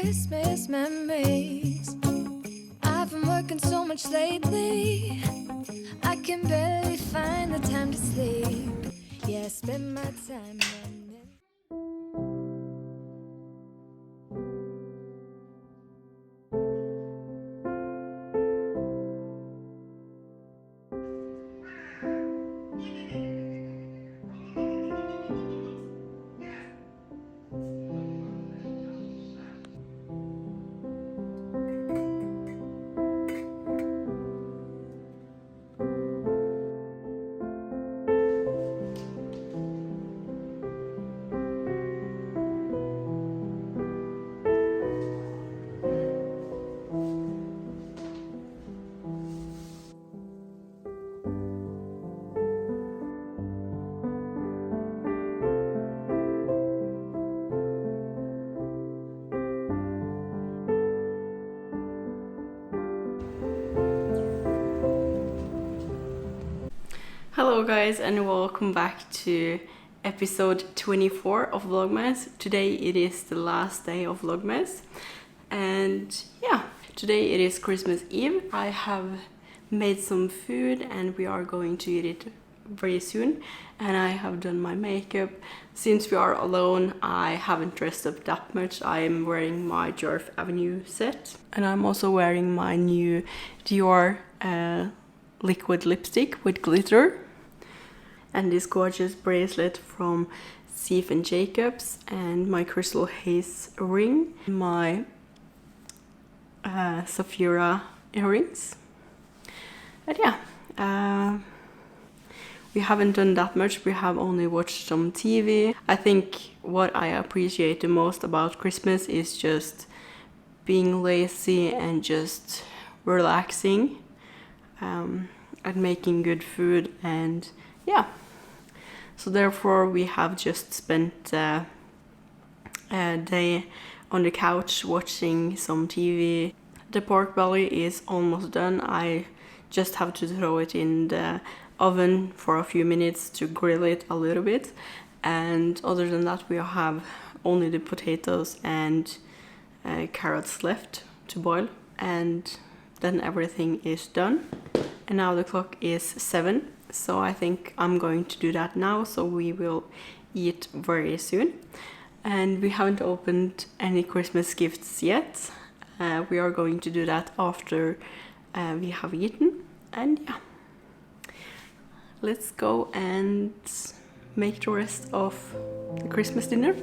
Christmas memories. I've been working so much lately, I can barely find the time to sleep. Yeah, I spend my time running. Hello guys, and welcome back to episode 24 of Vlogmas. Today it is the last day of Vlogmas, and yeah, today it is Christmas Eve. I have made some food and we are going to eat it very soon, and I have done my makeup. Since we are alone, I haven't dressed up that much. I am wearing my Jarf Avenue set, and I'm also wearing my new Dior liquid lipstick with glitter, and this gorgeous bracelet from Steve & Jacobs, and my crystal haze ring, my Saphira earrings. And yeah, we haven't done that much. We have only watched some TV. I think what I appreciate the most about Christmas is just being lazy and just relaxing, and making good food, and yeah. So therefore we have just spent a day on the couch watching some TV. The pork belly is almost done. I just have to throw it in the oven for a few minutes to grill it a little bit, and other than that we have only the potatoes and carrots left to boil, and then everything is done. And now the clock is 7, so I think I'm going to do that now, so we will eat very soon. And we haven't opened any Christmas gifts yet. We are going to do that after we have eaten. And yeah, let's go and make the rest of the Christmas dinner.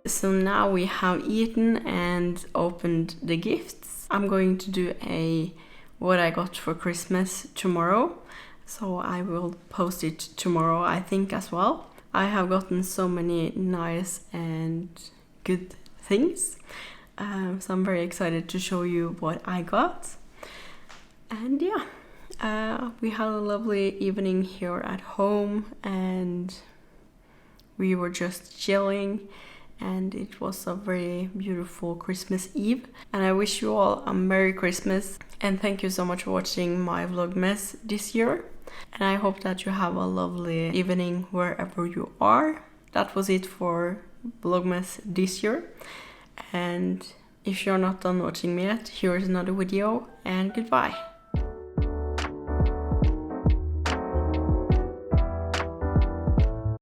So now we have eaten and opened the gifts. I'm going to do a what I got for Christmas tomorrow, so I will post it tomorrow, I think, as well. I have gotten so many nice and good things, so I'm very excited to show you what I got. And yeah, we had a lovely evening here at home, and we were just chilling, and it was a very beautiful Christmas Eve. And I wish you all a Merry Christmas, and thank you so much for watching my Vlogmas this year, and I hope that you have a lovely evening wherever you are. That was it for Vlogmas this year, and if you're not done watching me yet, here's another video, and goodbye.